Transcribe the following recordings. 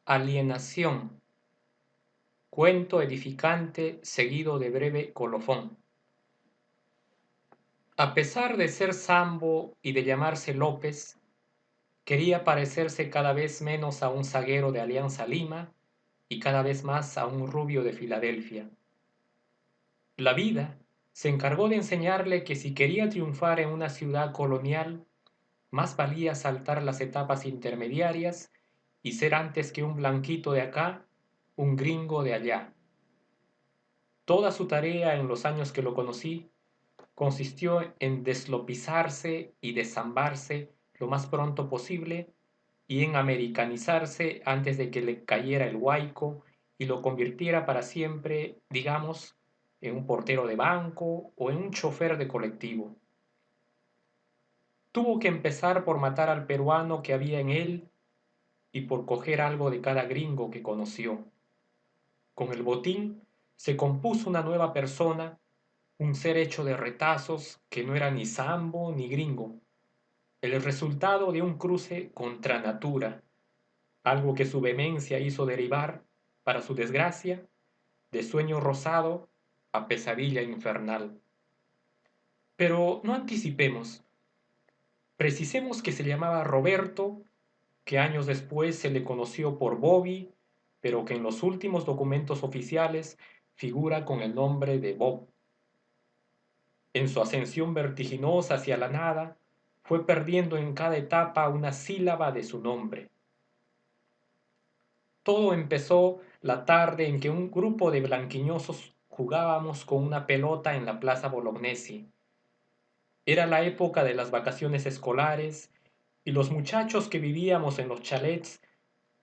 Alienación. Cuento edificante seguido de breve colofón. A pesar de ser Sambo y de llamarse López, quería parecerse cada vez menos a un zaguero de Alianza Lima y cada vez más a un rubio de Filadelfia. La vida se encargó de enseñarle que si quería triunfar en una ciudad colonial, más valía saltar las etapas intermediarias y ser antes que un blanquito de acá, un gringo de allá. Toda su tarea en los años que lo conocí consistió en deslopizarse y desambarse lo más pronto posible y en americanizarse antes de que le cayera el huaico y lo convirtiera para siempre, digamos, en un portero de banco o en un chofer de colectivo. Tuvo que empezar por matar al peruano que había en él y por coger algo de cada gringo que conoció. Con el botín se compuso una nueva persona, un ser hecho de retazos que no era ni sambo ni gringo, el resultado de un cruce contra natura, algo que su vehemencia hizo derivar, para su desgracia, de sueño rosado a pesadilla infernal. Pero no anticipemos, precisemos que se llamaba Roberto, que años después se le conoció por Bobby, pero que en los últimos documentos oficiales figura con el nombre de Bob. En su ascensión vertiginosa hacia la nada, fue perdiendo en cada etapa una sílaba de su nombre. Todo empezó la tarde en que un grupo de blanquiñosos jugábamos con una pelota en la Plaza Bolognesi. Era la época de las vacaciones escolares y los muchachos que vivíamos en los chalets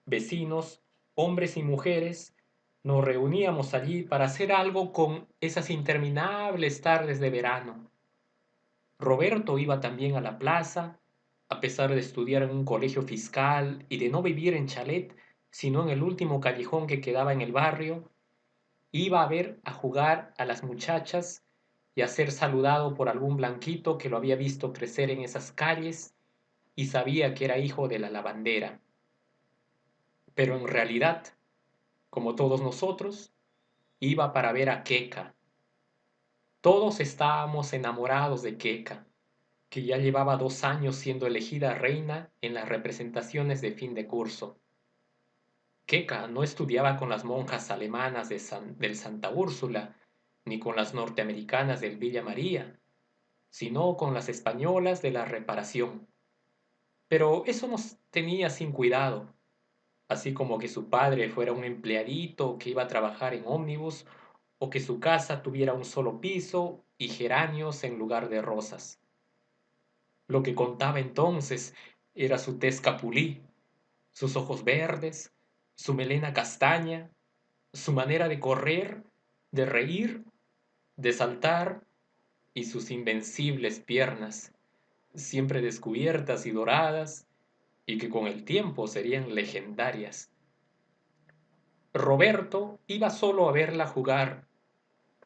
vecinos, hombres y mujeres, nos reuníamos allí para hacer algo con esas interminables tardes de verano. Roberto iba también a la plaza, a pesar de estudiar en un colegio fiscal y de no vivir en chalet, sino en el último callejón que quedaba en el barrio, iba a ver a jugar a las muchachas y a ser saludado por algún blanquito que lo había visto crecer en esas calles y sabía que era hijo de la lavandera. Pero en realidad, como todos nosotros, iba para ver a Keka. Todos estábamos enamorados de Keka, que ya llevaba 2 años siendo elegida reina en las representaciones de fin de curso. Keka no estudiaba con las monjas alemanas del Santa Úrsula, ni con las norteamericanas del Villa María, sino con las españolas de la Reparación. Pero eso nos tenía sin cuidado, así como que su padre fuera un empleadito que iba a trabajar en ómnibus o que su casa tuviera un solo piso y geranios en lugar de rosas. Lo que contaba entonces era su tez capulí, sus ojos verdes, su melena castaña, su manera de correr, de reír, de saltar y sus invencibles piernas, siempre descubiertas y doradas, y que con el tiempo serían legendarias. Roberto iba solo a verla jugar,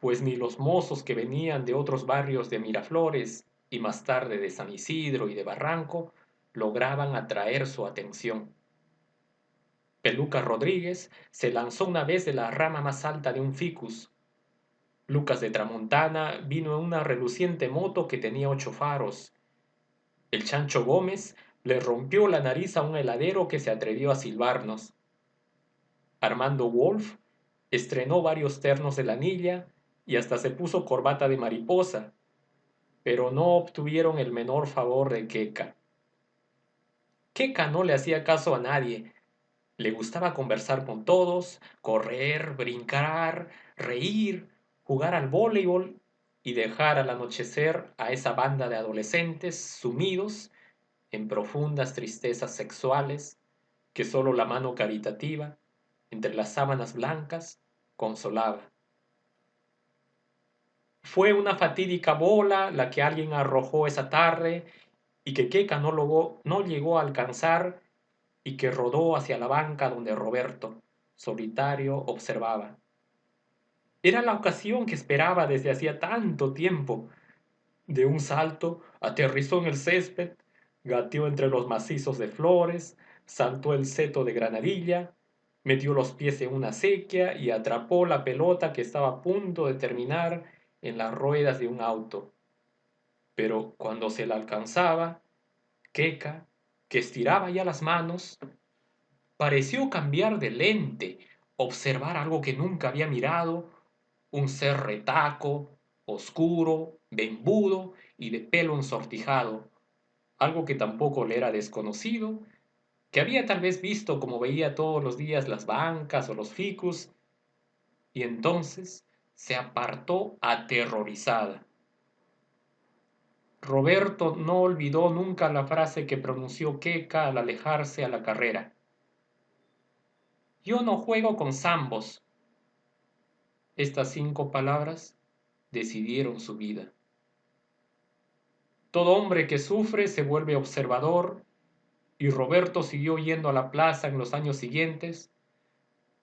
pues ni los mozos que venían de otros barrios de Miraflores y más tarde de San Isidro y de Barranco lograban atraer su atención. Peluca Rodríguez se lanzó una vez de la rama más alta de un ficus. Lucas de Tramontana vino en una reluciente moto que tenía 8 faros. El Chancho Gómez le rompió la nariz a un heladero que se atrevió a silbarnos. Armando Wolf estrenó varios ternos de lanilla y hasta se puso corbata de mariposa, pero no obtuvieron el menor favor de Keka. Keka no le hacía caso a nadie. Le gustaba conversar con todos, correr, brincar, reír, jugar al voleibol y dejar al anochecer a esa banda de adolescentes sumidos en profundas tristezas sexuales que solo la mano caritativa, entre las sábanas blancas, consolaba. Fue una fatídica bola la que alguien arrojó esa tarde y que Keka no llegó a alcanzar y que rodó hacia la banca donde Roberto, solitario, observaba. Era la ocasión que esperaba desde hacía tanto tiempo. De un salto, aterrizó en el césped, gateó entre los macizos de flores, saltó el seto de granadilla Metió los pies en una acequia y atrapó la pelota que estaba a punto de terminar en las ruedas de un auto. Pero cuando se la alcanzaba, Keka, que estiraba ya las manos, pareció cambiar de lente, observar algo que nunca había mirado, un ser retaco, oscuro, vembudo y de pelo ensortijado, algo que tampoco le era desconocido, que había tal vez visto como veía todos los días las bancas o los ficus, y entonces se apartó aterrorizada. Roberto no olvidó nunca la frase que pronunció Keka al alejarse a la carrera. Yo no juego con zambos. Estas 5 palabras decidieron su vida. Todo hombre que sufre se vuelve observador, y Roberto siguió yendo a la plaza en los años siguientes,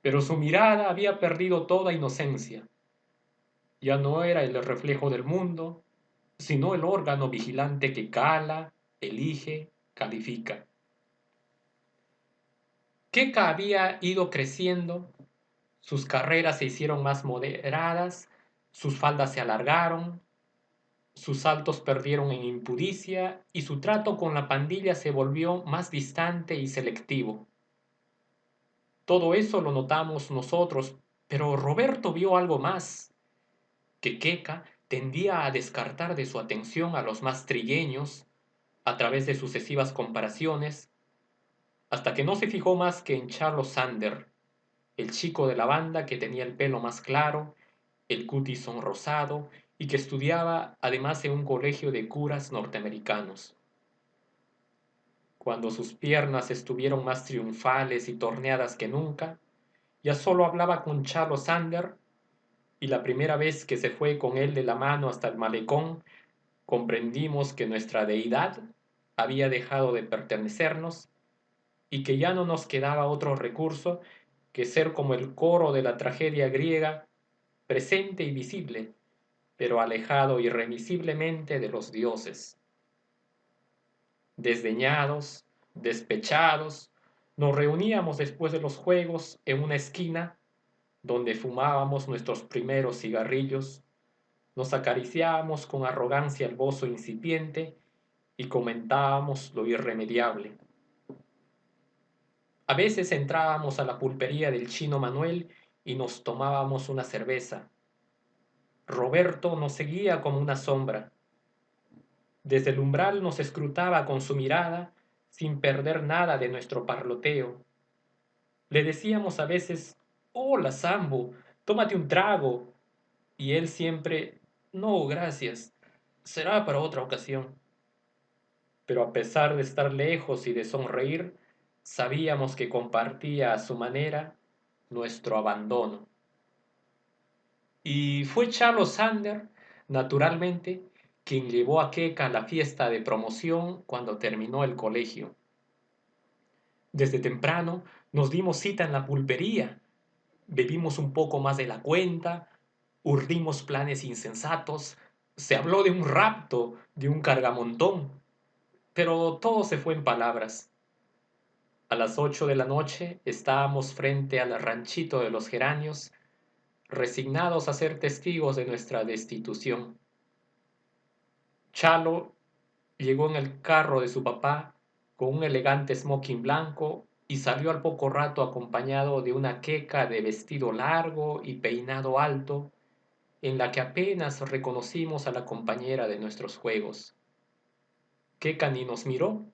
pero su mirada había perdido toda inocencia. Ya no era el reflejo del mundo, sino el órgano vigilante que cala, elige, califica. Keka había ido creciendo, sus carreras se hicieron más moderadas, sus faldas se alargaron, sus saltos perdieron en impudicia y su trato con la pandilla se volvió más distante y selectivo. Todo eso lo notamos nosotros, pero Roberto vio algo más, que Keka tendía a descartar de su atención a los más trigueños a través de sucesivas comparaciones, hasta que no se fijó más que en Charles Sander, el chico de la banda que tenía el pelo más claro, el cutis sonrosado y que estudiaba además en un colegio de curas norteamericanos. Cuando sus piernas estuvieron más triunfales y torneadas que nunca, ya solo hablaba con Charles Sander, y la primera vez que se fue con él de la mano hasta el malecón, comprendimos que nuestra deidad había dejado de pertenecernos y que ya no nos quedaba otro recurso que ser como el coro de la tragedia griega, presente y visible, pero alejado irremisiblemente de los dioses. Desdeñados, despechados, nos reuníamos después de los juegos en una esquina donde fumábamos nuestros primeros cigarrillos, nos acariciábamos con arrogancia el bozo incipiente y comentábamos lo irremediable. A veces entrábamos a la pulpería del chino Manuel y nos tomábamos una cerveza. Roberto nos seguía como una sombra. Desde el umbral nos escrutaba con su mirada sin perder nada de nuestro parloteo. Le decíamos a veces, hola Sambo, tómate un trago. Y él siempre, no, gracias, será para otra ocasión. Pero a pesar de estar lejos y de sonreír, sabíamos que compartía a su manera nuestro abandono. Y fue Charles Sander, naturalmente, quien llevó a Keka a la fiesta de promoción cuando terminó el colegio. Desde temprano nos dimos cita en la pulpería, bebimos un poco más de la cuenta, urdimos planes insensatos, se habló de un rapto, de un cargamontón, pero todo se fue en palabras. A las 8 de la noche estábamos frente al ranchito de los geranios, resignados a ser testigos de nuestra destitución. Chalo llegó en el carro de su papá con un elegante smoking blanco y salió al poco rato acompañado de una queca de vestido largo y peinado alto, en la que apenas reconocimos a la compañera de nuestros juegos. Queca ni nos miró,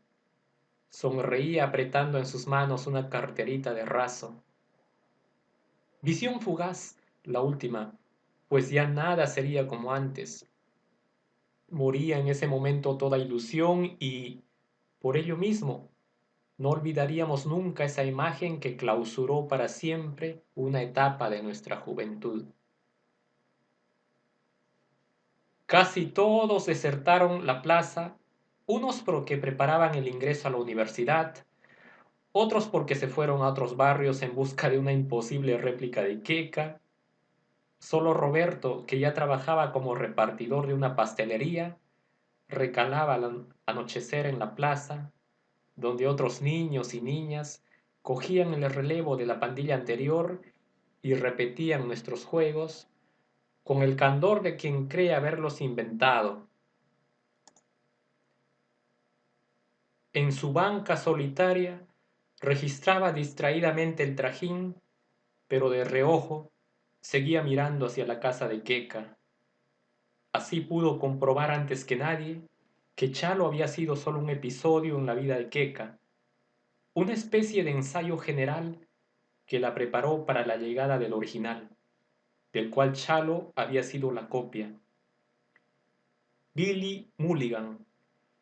sonreía apretando en sus manos una carterita de raso. Visión fugaz, la última, pues ya nada sería como antes. Moría en ese momento toda ilusión y, por ello mismo, no olvidaríamos nunca esa imagen que clausuró para siempre una etapa de nuestra juventud. Casi todos desertaron la plaza, unos porque preparaban el ingreso a la universidad, otros porque se fueron a otros barrios en busca de una imposible réplica de Queca. Solo Roberto, que ya trabajaba como repartidor de una pastelería, recalaba al anochecer en la plaza, donde otros niños y niñas cogían el relevo de la pandilla anterior y repetían nuestros juegos con el candor de quien cree haberlos inventado. En su banca solitaria registraba distraídamente el trajín, pero de reojo seguía mirando hacia la casa de Queca. Así pudo comprobar antes que nadie que Chalo había sido solo un episodio en la vida de Queca, una especie de ensayo general que la preparó para la llegada del original, del cual Chalo había sido la copia. Billy Mulligan,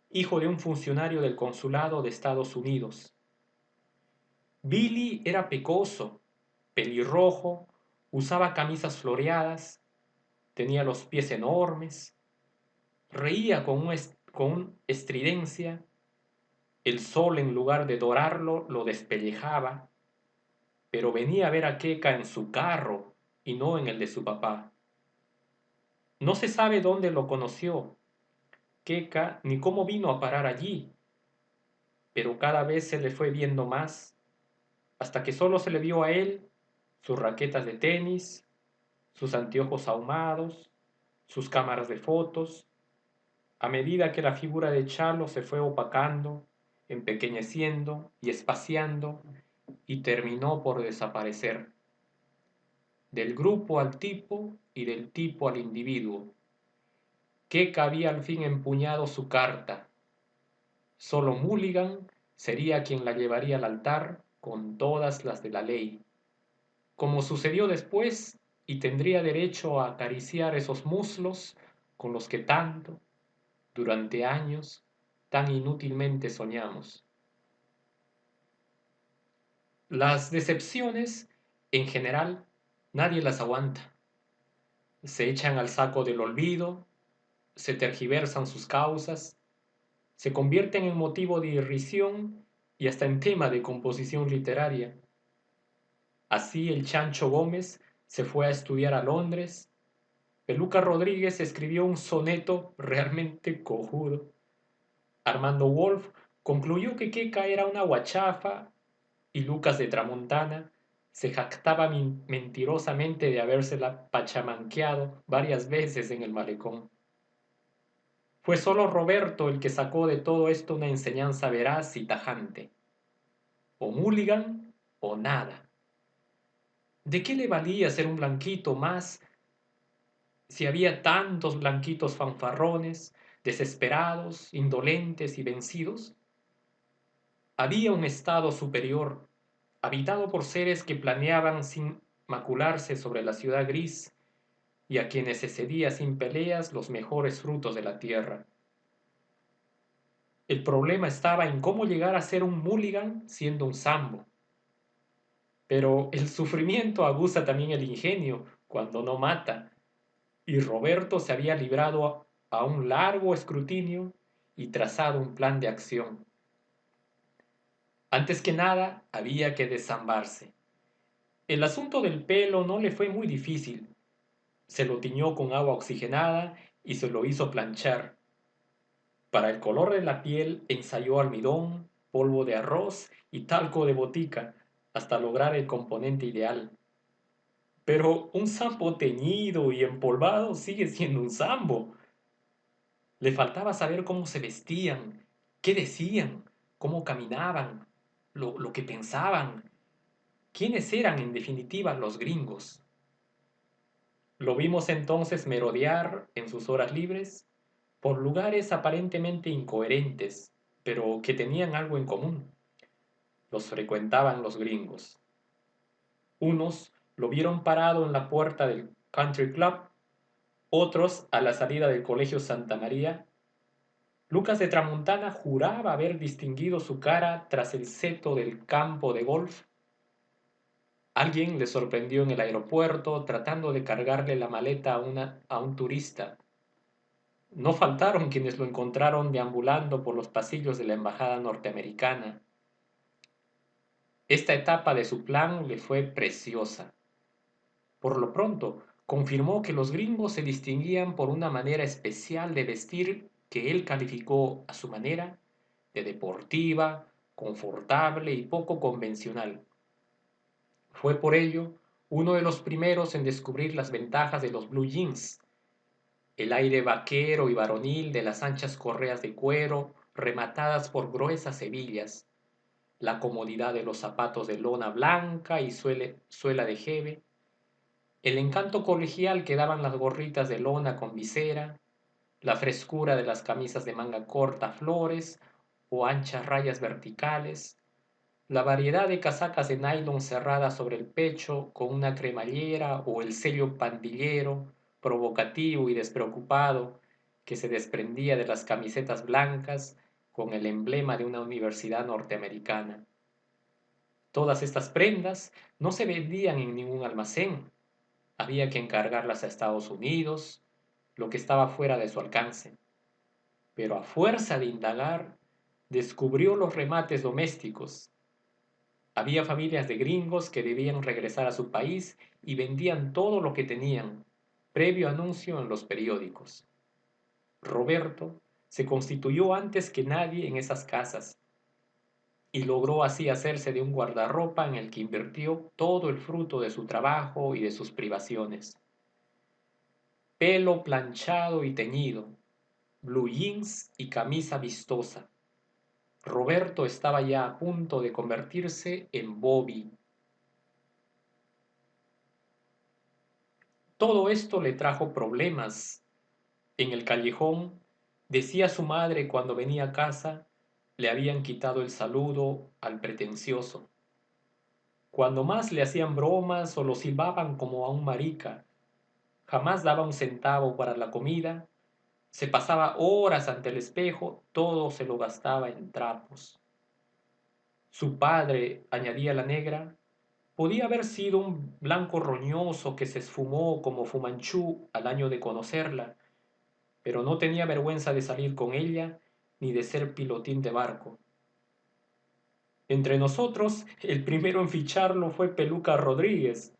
hijo de un funcionario del consulado de Estados Unidos. Billy era pecoso, pelirrojo, usaba camisas floreadas, tenía los pies enormes, reía con estridencia, el sol en lugar de dorarlo lo despellejaba, pero venía a ver a Queca en su carro y no en el de su papá. No se sabe dónde lo conoció Queca ni cómo vino a parar allí, pero cada vez se le fue viendo más, hasta que solo se le vio a él, sus raquetas de tenis, sus anteojos ahumados, sus cámaras de fotos, a medida que la figura de Chalo se fue opacando, empequeñeciendo y espaciando, y terminó por desaparecer. Del grupo al tipo y del tipo al individuo. Queca había al fin empuñado su carta. Solo Mulligan sería quien la llevaría al altar con todas las de la ley, como sucedió después, y tendría derecho a acariciar esos muslos con los que tanto, durante años, tan inútilmente soñamos. Las decepciones, en general, nadie las aguanta. Se echan al saco del olvido, se tergiversan sus causas, se convierten en motivo de irrisión y hasta en tema de composición literaria. Así el Chancho Gómez se fue a estudiar a Londres, Peluca Rodríguez escribió un soneto realmente cojudo, Armando Wolf concluyó que Queca era una guachafa y Lucas de Tramontana se jactaba mentirosamente de habérsela pachamanqueado varias veces en el malecón. Fue solo Roberto el que sacó de todo esto una enseñanza veraz y tajante. O Mulligan o nada. ¿De qué le valía ser un blanquito más si había tantos blanquitos fanfarrones, desesperados, indolentes y vencidos? Había un estado superior, habitado por seres que planeaban sin macularse sobre la ciudad gris y a quienes se cedía sin peleas los mejores frutos de la tierra. El problema estaba en cómo llegar a ser un Mulligan siendo un Sambo. Pero el sufrimiento aguza también el ingenio cuando no mata, y Roberto se había librado a un largo escrutinio y trazado un plan de acción. Antes que nada, había que desambarse. El asunto del pelo no le fue muy difícil. Se lo tiñó con agua oxigenada y se lo hizo planchar. Para el color de la piel ensayó almidón, polvo de arroz y talco de botica, hasta lograr el componente ideal. Pero un sambo teñido y empolvado sigue siendo un sambo. Le faltaba saber cómo se vestían, qué decían, cómo caminaban, lo que pensaban, quiénes eran en definitiva los gringos. Lo vimos entonces merodear en sus horas libres por lugares aparentemente incoherentes, pero que tenían algo en común. Los frecuentaban los gringos. Unos lo vieron parado en la puerta del Country Club, otros a la salida del Colegio Santa María. Lucas de Tramontana juraba haber distinguido su cara tras el seto del campo de golf. Alguien le sorprendió en el aeropuerto tratando de cargarle la maleta a un turista. No faltaron quienes lo encontraron deambulando por los pasillos de la embajada norteamericana. Esta etapa de su plan le fue preciosa. Por lo pronto, confirmó que los gringos se distinguían por una manera especial de vestir que él calificó a su manera de deportiva, confortable y poco convencional. Fue por ello uno de los primeros en descubrir las ventajas de los blue jeans, el aire vaquero y varonil de las anchas correas de cuero rematadas por gruesas hebillas, la comodidad de los zapatos de lona blanca y suela de jeve, el encanto colegial que daban las gorritas de lona con visera, la frescura de las camisas de manga corta flores o anchas rayas verticales, la variedad de casacas de nylon cerradas sobre el pecho con una cremallera o el sello pandillero, provocativo y despreocupado, que se desprendía de las camisetas blancas con el emblema de una universidad norteamericana. Todas estas prendas no se vendían en ningún almacén. Había que encargarlas a Estados Unidos, lo que estaba fuera de su alcance. Pero a fuerza de indagar, descubrió los remates domésticos. Había familias de gringos que debían regresar a su país y vendían todo lo que tenían, previo anuncio en los periódicos. Roberto se constituyó antes que nadie en esas casas y logró así hacerse de un guardarropa en el que invirtió todo el fruto de su trabajo y de sus privaciones. Pelo planchado y teñido, blue jeans y camisa vistosa. Roberto estaba ya a punto de convertirse en Bobby. Todo esto le trajo problemas. En el callejón, decía su madre cuando venía a casa, le habían quitado el saludo al pretencioso. Cuando más le hacían bromas o lo silbaban como a un marica, jamás daba un centavo para la comida, se pasaba horas ante el espejo, todo se lo gastaba en trapos. Su padre, añadía la negra, podía haber sido un blanco roñoso que se esfumó como Fumanchú al año de conocerla, pero no tenía vergüenza de salir con ella ni de ser pilotín de barco. Entre nosotros, el primero en ficharlo fue Peluca Rodríguez,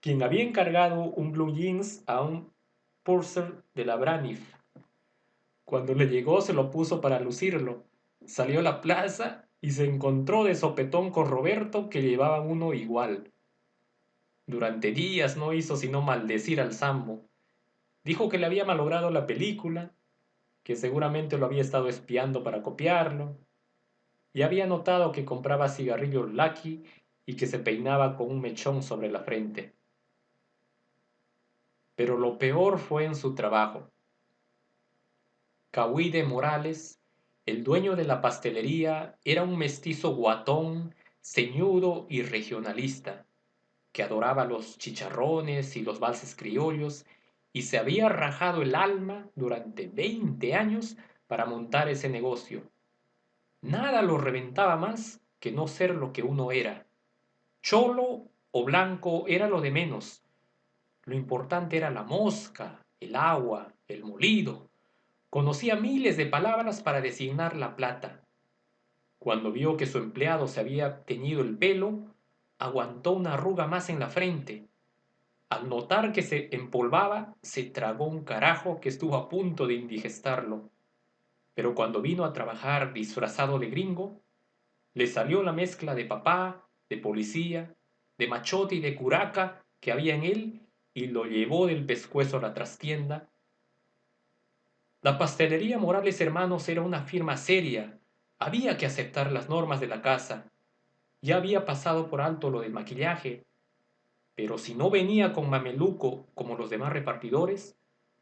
quien había encargado un blue jeans a un purser de la Braniff. Cuando le llegó se lo puso para lucirlo. Salió a la plaza y se encontró de sopetón con Roberto, que llevaba uno igual. Durante días no hizo sino maldecir al Sambo. Dijo que le había malogrado la película, que seguramente lo había estado espiando para copiarlo, y había notado que compraba cigarrillos Lucky y que se peinaba con un mechón sobre la frente. Pero lo peor fue en su trabajo. Cauide Morales, el dueño de la pastelería, era un mestizo guatón, ceñudo y regionalista, que adoraba los chicharrones y los valses criollos, y se había rajado el alma durante 20 años para montar ese negocio. Nada lo reventaba más que no ser lo que uno era. Cholo o blanco era lo de menos. Lo importante era la mosca, el agua, el molido. Conocía miles de palabras para designar la plata. Cuando vio que su empleado se había teñido el pelo, aguantó una arruga más en la frente. Al notar que se empolvaba, se tragó un carajo que estuvo a punto de indigestarlo. Pero cuando vino a trabajar disfrazado de gringo, le salió la mezcla de papá, de policía, de machote y de curaca que había en él y lo llevó del pescuezo a la trastienda. La pastelería Morales Hermanos era una firma seria. Había que aceptar las normas de la casa. Ya había pasado por alto lo del maquillaje, pero si no venía con mameluco como los demás repartidores,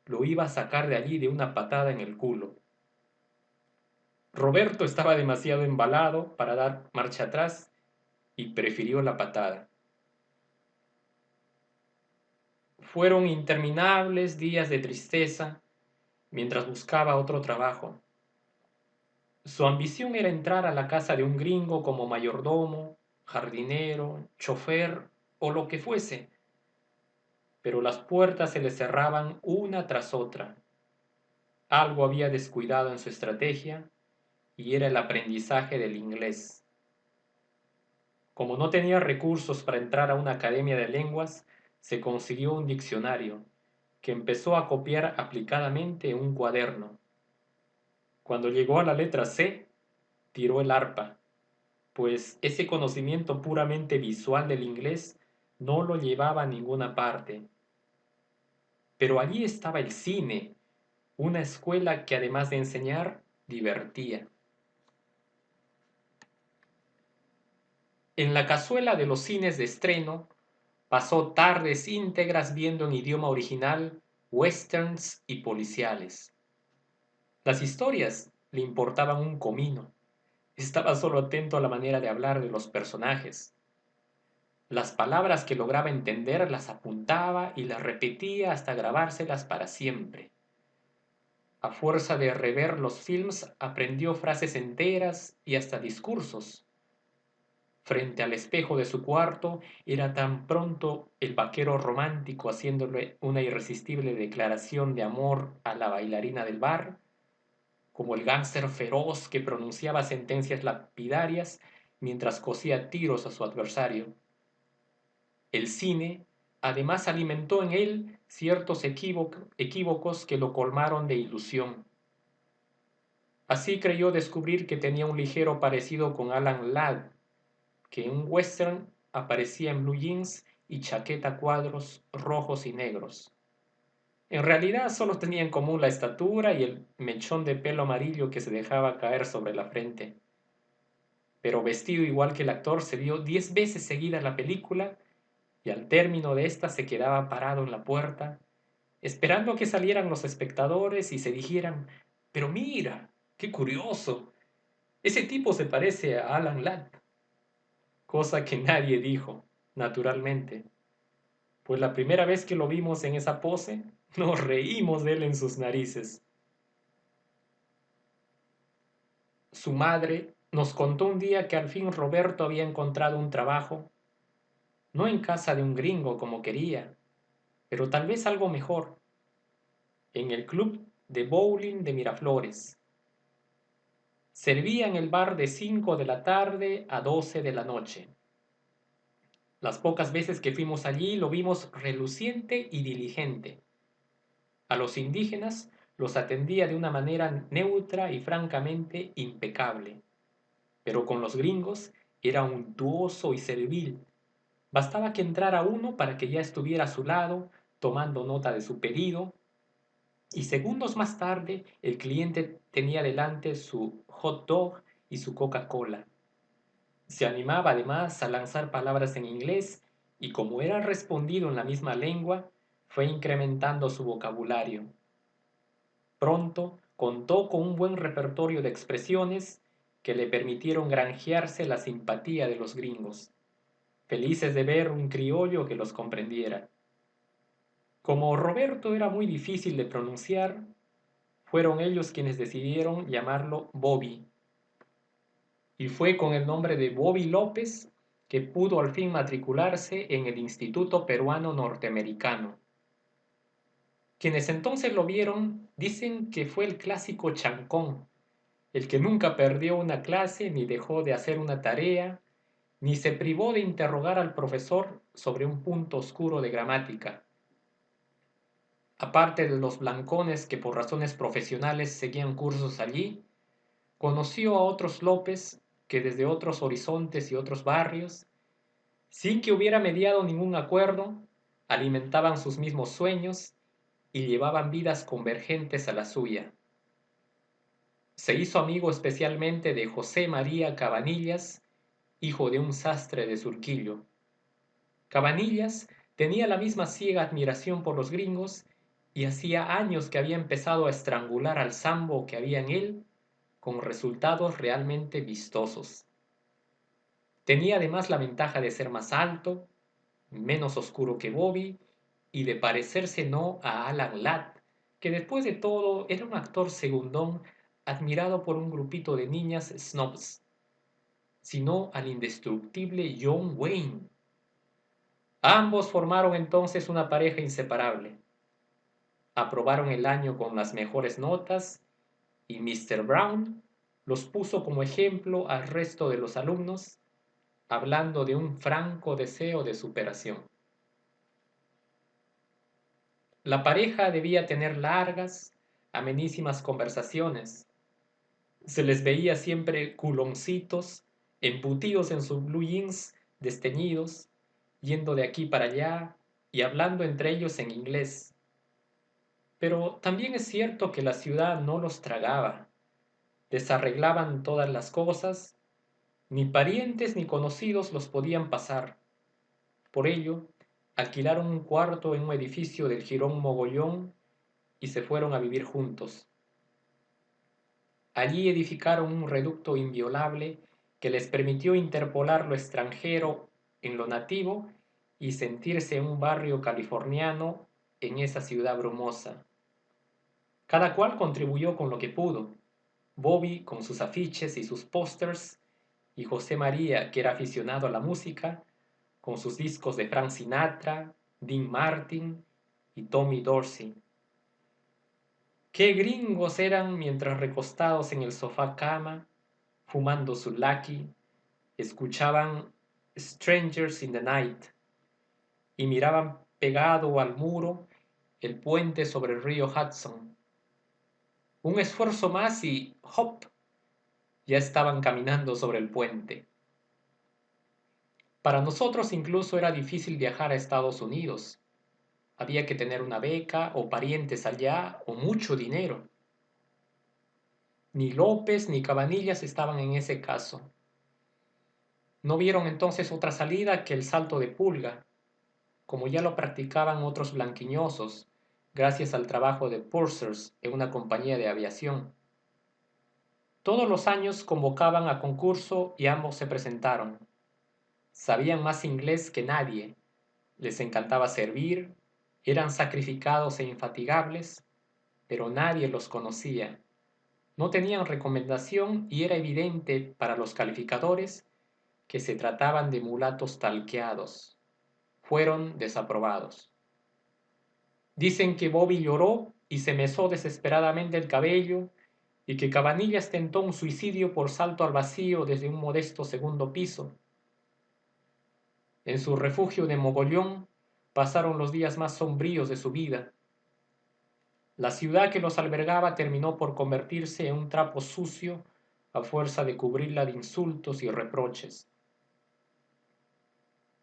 lo iba a sacar de allí de una patada en el culo. Roberto estaba demasiado embalado para dar marcha atrás y prefirió la patada. Fueron interminables días de tristeza mientras buscaba otro trabajo. Su ambición era entrar a la casa de un gringo como mayordomo, jardinero, chofer o lo que fuese, pero las puertas se le cerraban una tras otra. Algo había descuidado en su estrategia y era el aprendizaje del inglés. Como no tenía recursos para entrar a una academia de lenguas, se consiguió un diccionario, que empezó a copiar aplicadamente en un cuaderno. Cuando llegó a la letra C, tiró el arpa. pues ese conocimiento puramente visual del inglés no lo llevaba a ninguna parte. Pero allí estaba el cine, una escuela que además de enseñar, divertía. En la cazuela de los cines de estreno, pasó tardes íntegras viendo en idioma original westerns y policiales. Las historias le importaban un comino. Estaba solo atento a la manera de hablar de los personajes. Las palabras que lograba entender las apuntaba y las repetía hasta grabárselas para siempre. A fuerza de rever los films aprendió frases enteras y hasta discursos. Frente al espejo de su cuarto era tan pronto el vaquero romántico haciéndole una irresistible declaración de amor a la bailarina del bar, como el gánster feroz que pronunciaba sentencias lapidarias mientras cosía tiros a su adversario. El cine además alimentó en él ciertos equívocos que lo colmaron de ilusión. Así creyó descubrir que tenía un ligero parecido con Alan Ladd, que en un western aparecía en blue jeans y chaqueta a cuadros rojos y negros. En realidad solo tenía en común la estatura y el mechón de pelo amarillo que se dejaba caer sobre la frente. Pero vestido igual que el actor se vio 10 veces seguida la película y al término de esta se quedaba parado en la puerta, esperando a que salieran los espectadores y se dijeran, pero mira, qué curioso, ese tipo se parece a Alan Ladd. Cosa que nadie dijo, naturalmente, pues la primera vez que lo vimos en esa pose, nos reímos de él en sus narices. Su madre nos contó un día que al fin Roberto había encontrado un trabajo, no en casa de un gringo como quería, pero tal vez algo mejor, en el club de bowling de Miraflores. Servía en el bar de 5 de la tarde a 12 de la noche. Las pocas veces que fuimos allí lo vimos reluciente y diligente. A los indígenas los atendía de una manera neutra y francamente impecable, pero con los gringos era untuoso y servil. Bastaba que entrara uno para que ya estuviera a su lado, tomando nota de su pedido, y segundos más tarde el cliente tenía delante su hot dog y su Coca-Cola. Se animaba además a lanzar palabras en inglés y como era respondido en la misma lengua, fue incrementando su vocabulario. Pronto contó con un buen repertorio de expresiones que le permitieron granjearse la simpatía de los gringos, felices de ver un criollo que los comprendiera. Como Roberto era muy difícil de pronunciar, fueron ellos quienes decidieron llamarlo Bobby, y fue con el nombre de Bobby López que pudo al fin matricularse en el Instituto Peruano Norteamericano. Quienes entonces lo vieron dicen que fue el clásico chancón, el que nunca perdió una clase ni dejó de hacer una tarea, ni se privó de interrogar al profesor sobre un punto oscuro de gramática. Aparte de los blancones que por razones profesionales seguían cursos allí, conoció a otros López que desde otros horizontes y otros barrios, sin que hubiera mediado ningún acuerdo, alimentaban sus mismos sueños y llevaban vidas convergentes a la suya. Se hizo amigo especialmente de José María Cabanillas, hijo de un sastre de Surquillo. Cabanillas tenía la misma ciega admiración por los gringos y hacía años que había empezado a estrangular al sambo que había en él, con resultados realmente vistosos. Tenía además la ventaja de ser más alto, menos oscuro que Bobby y de parecerse no a Alan Ladd, que después de todo era un actor segundón admirado por un grupito de niñas snobs, sino al indestructible John Wayne. Ambos formaron entonces una pareja inseparable. Aprobaron el año con las mejores notas y Mr. Brown los puso como ejemplo al resto de los alumnos, hablando de un franco deseo de superación. La pareja debía tener largas, amenísimas conversaciones. Se les veía siempre culoncitos embutidos en sus blue jeans desteñidos, yendo de aquí para allá y hablando entre ellos en inglés. Pero también es cierto que la ciudad no los tragaba, desarreglaban todas las cosas, ni parientes ni conocidos los podían pasar. Por ello, alquilaron un cuarto en un edificio del Jirón Mogollón y se fueron a vivir juntos. Allí edificaron un reducto inviolable que les permitió interpolar lo extranjero en lo nativo y sentirse en un barrio californiano en esa ciudad brumosa. Cada cual contribuyó con lo que pudo. Bobby con sus afiches y sus pósters, y José María, que era aficionado a la música, con sus discos de Frank Sinatra, Dean Martin y Tommy Dorsey. Qué gringos eran mientras recostados en el sofá cama, fumando su Lucky, escuchaban Strangers in the Night y miraban pegado al muro el puente sobre el río Hudson. Un esfuerzo más y ¡hop! Ya estaban caminando sobre el puente. Para nosotros incluso era difícil viajar a Estados Unidos. Había que tener una beca o parientes allá o mucho dinero. Ni López ni Cabanillas estaban en ese caso. No vieron entonces otra salida que el salto de pulga, como ya lo practicaban otros blanquiñosos, gracias al trabajo de pursers en una compañía de aviación. Todos los años convocaban a concurso y ambos se presentaron. Sabían más inglés que nadie, les encantaba servir, eran sacrificados e infatigables, pero nadie los conocía. No tenían recomendación y era evidente para los calificadores que se trataban de mulatos talqueados. Fueron desaprobados. Dicen que Bobby lloró y se mesó desesperadamente el cabello y que Cabanillas tentó un suicidio por salto al vacío desde un modesto segundo piso. En su refugio de Mogollón pasaron los días más sombríos de su vida. La ciudad que los albergaba terminó por convertirse en un trapo sucio a fuerza de cubrirla de insultos y reproches.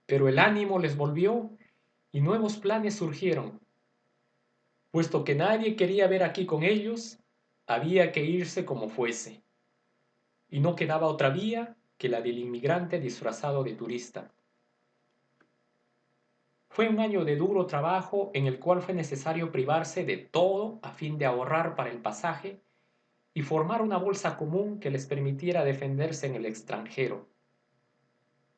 Pero el ánimo les volvió y nuevos planes surgieron. Puesto que nadie quería ver aquí con ellos, había que irse como fuese. Y no quedaba otra vía que la del inmigrante disfrazado de turista. Fue un año de duro trabajo en el cual fue necesario privarse de todo a fin de ahorrar para el pasaje y formar una bolsa común que les permitiera defenderse en el extranjero.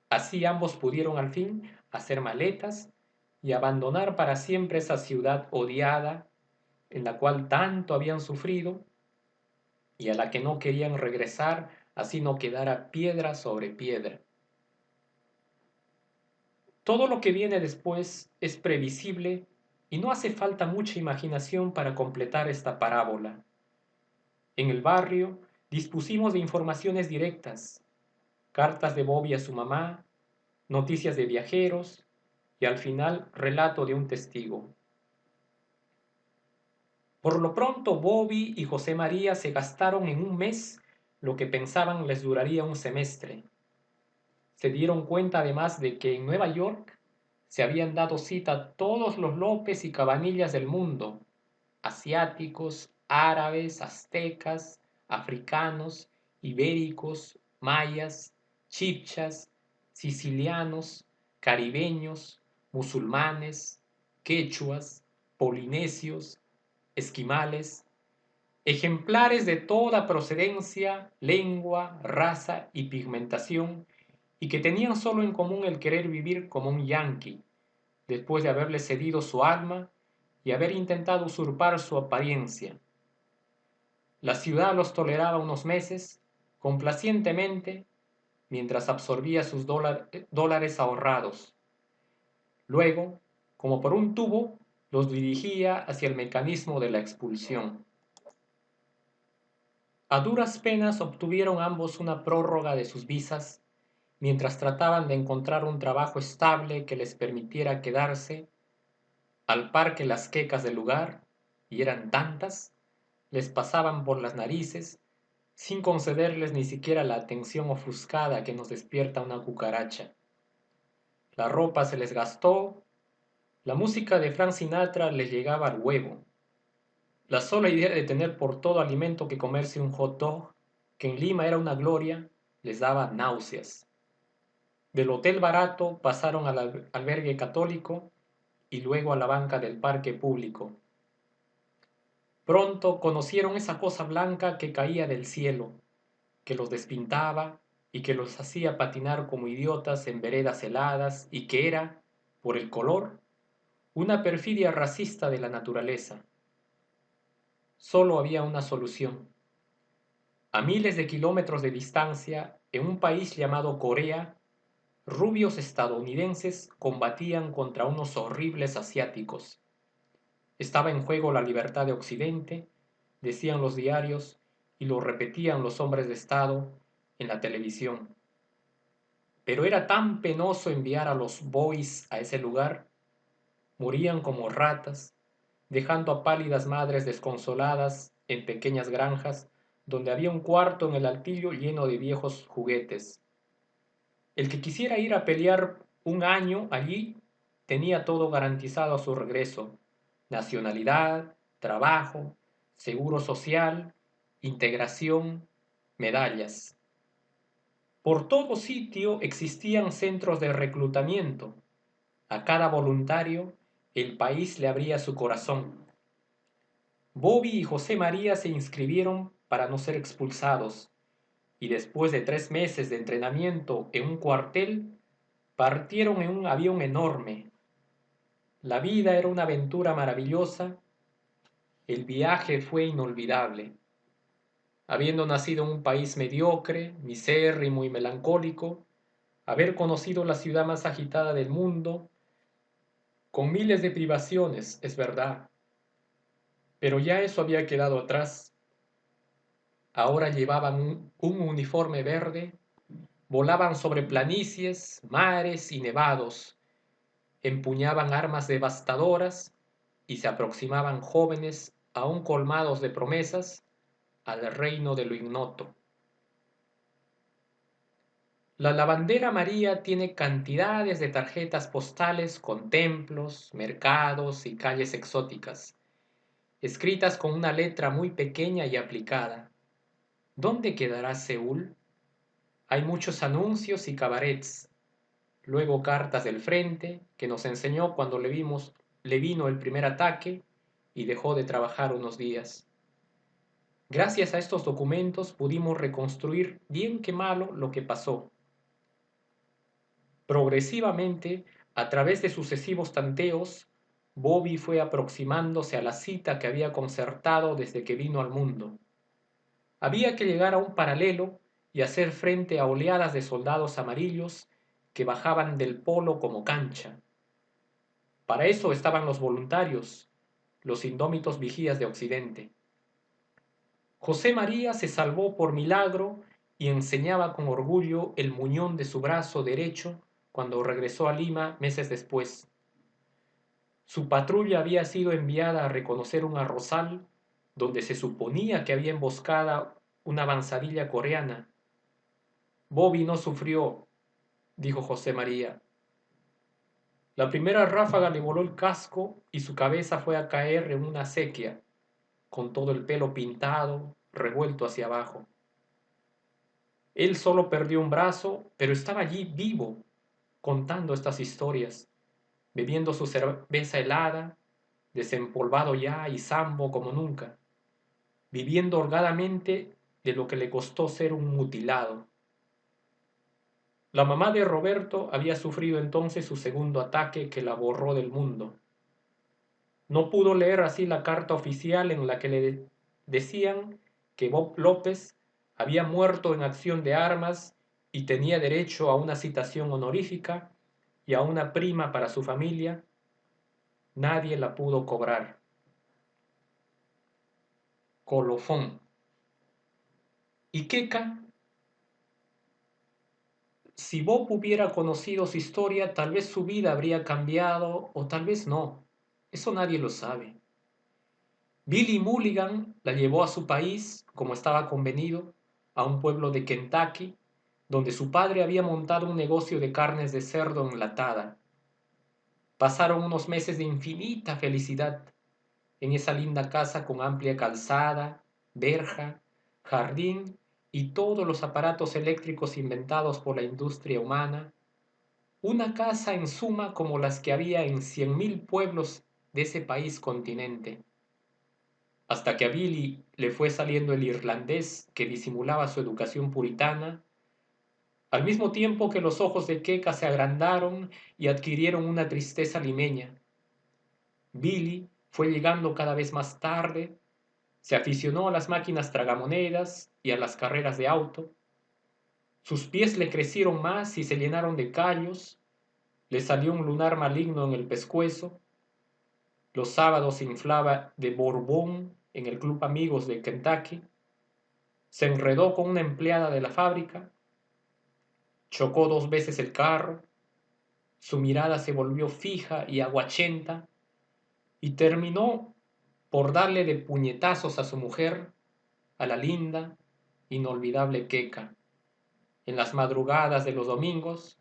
Así ambos pudieron al fin hacer maletas y abandonar para siempre esa ciudad odiada en la cual tanto habían sufrido y a la que no querían regresar así no quedara piedra sobre piedra. Todo lo que viene después es previsible y no hace falta mucha imaginación para completar esta parábola. En el barrio dispusimos de informaciones directas, cartas de Bobby a su mamá, noticias de viajeros y al final relato de un testigo. Por lo pronto Bobby y José María se gastaron en un mes lo que pensaban les duraría un semestre. Se dieron cuenta además de que en Nueva York se habían dado cita todos los López y Cabanillas del mundo, asiáticos, árabes, aztecas, africanos, ibéricos, mayas, chibchas, sicilianos, caribeños, musulmanes, quechuas, polinesios, esquimales, ejemplares de toda procedencia, lengua, raza y pigmentación, y que tenían solo en común el querer vivir como un yanqui, después de haberle cedido su alma y haber intentado usurpar su apariencia. La ciudad los toleraba unos meses, complacientemente, mientras absorbía sus dólares ahorrados. Luego, como por un tubo, los dirigía hacia el mecanismo de la expulsión. A duras penas obtuvieron ambos una prórroga de sus visas, mientras trataban de encontrar un trabajo estable que les permitiera quedarse, al par que las quecas del lugar, y eran tantas, les pasaban por las narices, sin concederles ni siquiera la atención ofuscada que nos despierta una cucaracha. La ropa se les gastó, la música de Frank Sinatra les llegaba al huevo. La sola idea de tener por todo alimento que comerse un hot dog, que en Lima era una gloria, les daba náuseas. Del hotel barato pasaron al albergue católico y luego a la banca del parque público. Pronto conocieron esa cosa blanca que caía del cielo, que los despintaba y que los hacía patinar como idiotas en veredas heladas y que era, por el color, una perfidia racista de la naturaleza. Solo había una solución. A miles de kilómetros de distancia, en un país llamado Corea, rubios estadounidenses combatían contra unos horribles asiáticos. Estaba en juego la libertad de Occidente, decían los diarios y lo repetían los hombres de Estado en la televisión. Pero era tan penoso enviar a los boys a ese lugar. Morían como ratas, dejando a pálidas madres desconsoladas en pequeñas granjas donde había un cuarto en el altillo lleno de viejos juguetes. El que quisiera ir a pelear un año allí tenía todo garantizado a su regreso: nacionalidad, trabajo, seguro social, integración, medallas. Por todo sitio existían centros de reclutamiento. A cada voluntario el país le abría su corazón. Bobby y José María se inscribieron para no ser expulsados y después de 3 meses de entrenamiento en un cuartel, partieron en un avión enorme. La vida era una aventura maravillosa, el viaje fue inolvidable. Habiendo nacido en un país mediocre, misérrimo y melancólico, haber conocido la ciudad más agitada del mundo, con miles de privaciones, es verdad, pero ya eso había quedado atrás. Ahora llevaban un uniforme verde, volaban sobre planicies, mares y nevados, empuñaban armas devastadoras y se aproximaban jóvenes, aún colmados de promesas, al reino de lo ignoto. La lavandera María tiene cantidades de tarjetas postales con templos, mercados y calles exóticas, escritas con una letra muy pequeña y aplicada. ¿Dónde quedará Seúl? Hay muchos anuncios y cabarets, luego cartas del frente, que nos enseñó cuando le vino el primer ataque y dejó de trabajar unos días. Gracias a estos documentos pudimos reconstruir bien que malo lo que pasó. Progresivamente, a través de sucesivos tanteos, Bobby fue aproximándose a la cita que había concertado desde que vino al mundo. Había que llegar a un paralelo y hacer frente a oleadas de soldados amarillos que bajaban del polo como cancha. Para eso estaban los voluntarios, los indómitos vigías de Occidente. José María se salvó por milagro y enseñaba con orgullo el muñón de su brazo derecho cuando regresó a Lima meses después. Su patrulla había sido enviada a reconocer un arrozal donde se suponía que había emboscada una avanzadilla coreana. Bobby no sufrió, dijo José María. La primera ráfaga le voló el casco y su cabeza fue a caer en una acequia, con todo el pelo pintado, revuelto hacia abajo. Él solo perdió un brazo, pero estaba allí vivo, contando estas historias, bebiendo su cerveza helada, desempolvado ya y sambo como nunca, viviendo holgadamente de lo que le costó ser un mutilado. La mamá de Roberto había sufrido entonces su segundo ataque que la borró del mundo. No pudo leer así la carta oficial en la que le decían que Bob López había muerto en acción de armas y tenía derecho a una citación honorífica y a una prima para su familia. Nadie la pudo cobrar. Colofón. ¿Y Queca? Si Bob hubiera conocido su historia, tal vez su vida habría cambiado o tal vez no. Eso nadie lo sabe. Billy Mulligan la llevó a su país, como estaba convenido, a un pueblo de Kentucky, donde su padre había montado un negocio de carnes de cerdo enlatada. Pasaron unos meses de infinita felicidad en esa linda casa con amplia calzada, verja, jardín y todos los aparatos eléctricos inventados por la industria humana, una casa en suma como las que había en 100.000 pueblos de ese país continente, hasta que a Billy le fue saliendo el irlandés que disimulaba su educación puritana, al mismo tiempo que los ojos de Queca se agrandaron y adquirieron una tristeza limeña. Billy fue llegando cada vez más tarde, se aficionó a las máquinas tragamonedas y a las carreras de auto. Sus pies le crecieron más y se llenaron de callos, le salió un lunar maligno en el pescuezo, los sábados se inflaba de Borbón en el Club Amigos de Kentucky, se enredó con una empleada de la fábrica, chocó 2 veces el carro, su mirada se volvió fija y aguachenta y terminó por darle de puñetazos a su mujer, a la linda, inolvidable Queca, en las madrugadas de los domingos,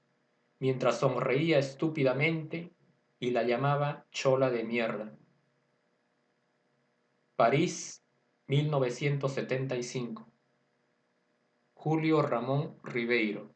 mientras sonreía estúpidamente y la llamaba chola de mierda. París, 1975. Julio Ramón Ribeiro.